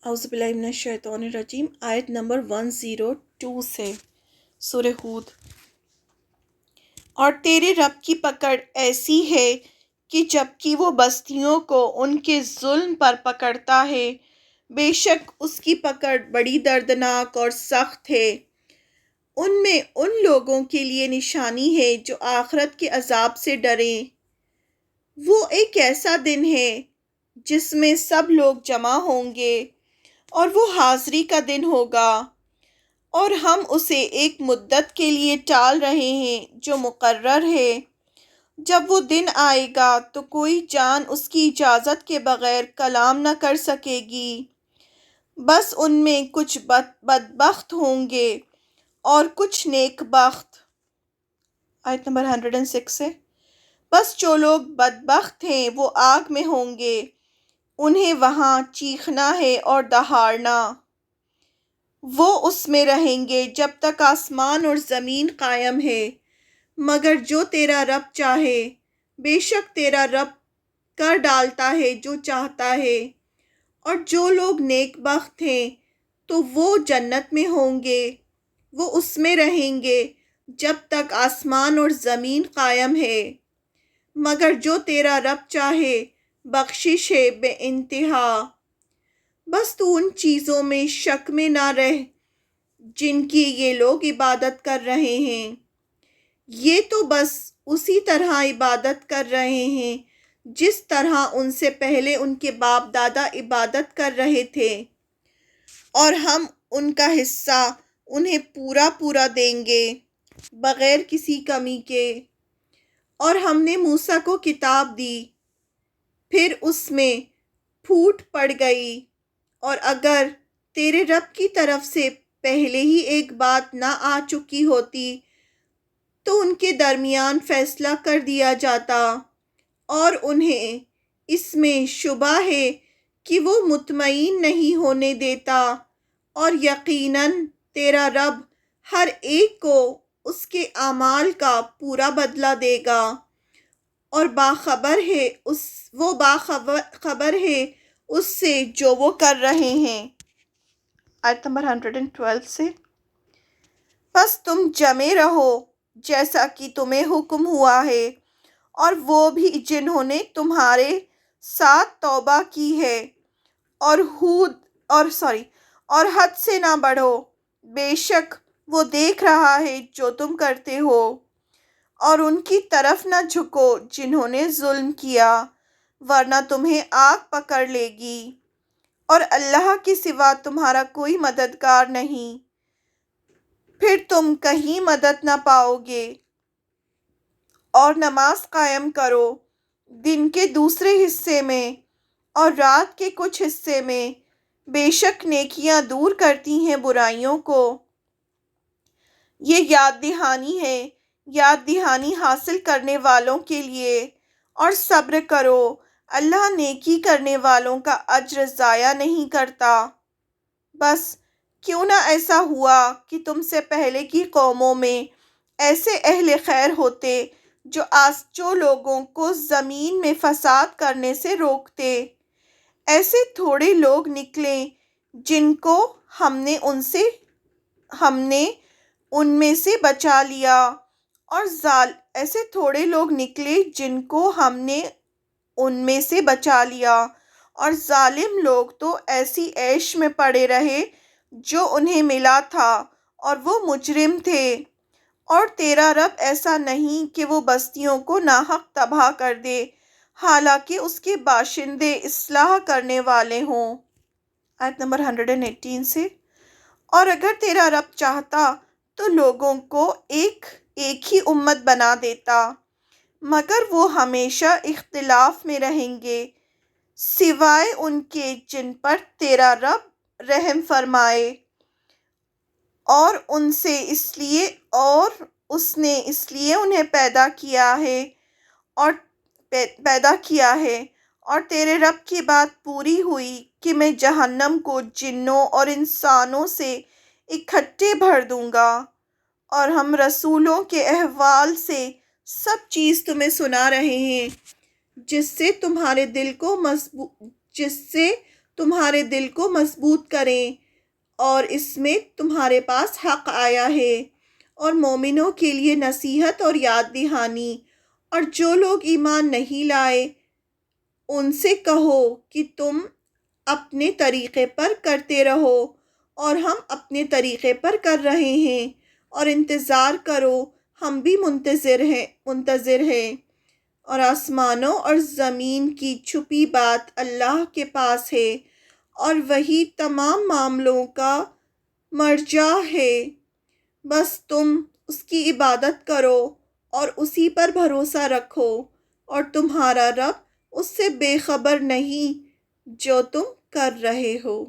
اعوذ باللہ من الشیطان الرجیم، آیت نمبر 102 سے سورہ ہود۔ اور تیرے رب کی پکڑ ایسی ہے کہ جبکہ وہ بستیوں کو ان کے ظلم پر پکڑتا ہے، بے شک اس کی پکڑ بڑی دردناک اور سخت ہے۔ ان میں ان لوگوں کے لیے نشانی ہے جو آخرت کے عذاب سے ڈریں۔ وہ ایک ایسا دن ہے جس میں سب لوگ جمع ہوں گے، اور وہ حاضری کا دن ہوگا، اور ہم اسے ایک مدت کے لیے ٹال رہے ہیں جو مقرر ہے۔ جب وہ دن آئے گا تو کوئی جان اس کی اجازت کے بغیر کلام نہ کر سکے گی، بس ان میں کچھ بدبخت ہوں گے اور کچھ نیک بخت۔ آیت نمبر 106 سے، بس جو لوگ بدبخت ہیں وہ آگ میں ہوں گے، انہیں وہاں چیخنا ہے اور دہاڑنا۔ وہ اس میں رہیں گے جب تک آسمان اور زمین قائم ہے، مگر جو تیرا رب چاہے، بے شک تیرا رب کر ڈالتا ہے جو چاہتا ہے۔ اور جو لوگ نیک بخت ہیں تو وہ جنت میں ہوں گے، وہ اس میں رہیں گے جب تک آسمان اور زمین قائم ہے، مگر جو تیرا رب چاہے بخشش ہے بے انتہا۔ بس تو ان چیزوں میں شک میں نہ رہ جن کی یہ لوگ عبادت کر رہے ہیں، یہ تو بس اسی طرح عبادت کر رہے ہیں جس طرح ان سے پہلے ان کے باپ دادا عبادت کر رہے تھے، اور ہم ان کا حصہ انہیں پورا پورا دیں گے بغیر کسی کمی کے۔ اور ہم نے موسیٰ کو کتاب دی، پھر اس میں پھوٹ پڑ گئی، اور اگر تیرے رب کی طرف سے پہلے ہی ایک بات نہ آ چکی ہوتی تو ان کے درمیان فیصلہ کر دیا جاتا، اور انہیں اس میں شبہ ہے کہ وہ مطمئن نہیں ہونے دیتا، اور یقیناً تیرا رب ہر ایک کو اس کے اعمال کا پورا بدلہ دے گا، اور وہ باخبر ہے اس سے جو وہ کر رہے ہیں۔ آیت نمبر 112 سے، بس تم جمے رہو جیسا کہ تمہیں حکم ہوا ہے، اور وہ بھی جنہوں نے تمہارے ساتھ توبہ کی ہے، اور حد سے نہ بڑھو، بے شک وہ دیکھ رہا ہے جو تم کرتے ہو۔ اور ان کی طرف نہ جھکو جنہوں نے ظلم کیا، ورنہ تمہیں آگ پکڑ لے گی، اور اللہ کے سوا تمہارا کوئی مددگار نہیں، پھر تم کہیں مدد نہ پاؤ گے۔ اور نماز قائم کرو دن کے دوسرے حصے میں اور رات کے کچھ حصے میں، بے شک نیکیاں دور کرتی ہیں برائیوں کو۔ یہ یاد دہانی حاصل کرنے والوں کے لیے، اور صبر کرو، اللہ نیکی کرنے والوں کا اجر ضائع نہیں کرتا۔ بس کیوں نہ ایسا ہوا کہ تم سے پہلے کی قوموں میں ایسے اہل خیر ہوتے جو لوگوں کو زمین میں فساد کرنے سے روکتے۔ ایسے تھوڑے لوگ نکلے جن کو ہم نے ان میں سے بچا لیا، اور ظالم لوگ تو ایسی عیش میں پڑے رہے جو انہیں ملا تھا، اور وہ مجرم تھے۔ اور تیرا رب ایسا نہیں کہ وہ بستیوں کو ناحق تباہ کر دے، حالانکہ اس کے باشندے اصلاح کرنے والے ہوں۔ آیت نمبر 118 سے، اور اگر تیرا رب چاہتا تو لوگوں کو ایک ہی امت بنا دیتا، مگر وہ ہمیشہ اختلاف میں رہیں گے، سوائے ان کے جن پر تیرا رب رحم فرمائے، اور اس نے اس لیے انہیں پیدا کیا ہے، اور تیرے رب کی بات پوری ہوئی کہ میں جہنم کو جنوں اور انسانوں سے اکٹھے بھر دوں گا۔ اور ہم رسولوں کے احوال سے سب چیز تمہیں سنا رہے ہیں جس سے تمہارے دل کو مضبوط کریں، اور اس میں تمہارے پاس حق آیا ہے، اور مومنوں کے لیے نصیحت اور یاد دہانی۔ اور جو لوگ ایمان نہیں لائے ان سے کہو کہ تم اپنے طریقے پر کرتے رہو اور ہم اپنے طریقے پر کر رہے ہیں، اور انتظار کرو، ہم بھی منتظر ہیں۔ اور آسمانوں اور زمین کی چھپی بات اللہ کے پاس ہے، اور وہی تمام معاملوں کا مرجع ہے۔ بس تم اس کی عبادت کرو اور اسی پر بھروسہ رکھو، اور تمہارا رب اس سے بے خبر نہیں جو تم کر رہے ہو۔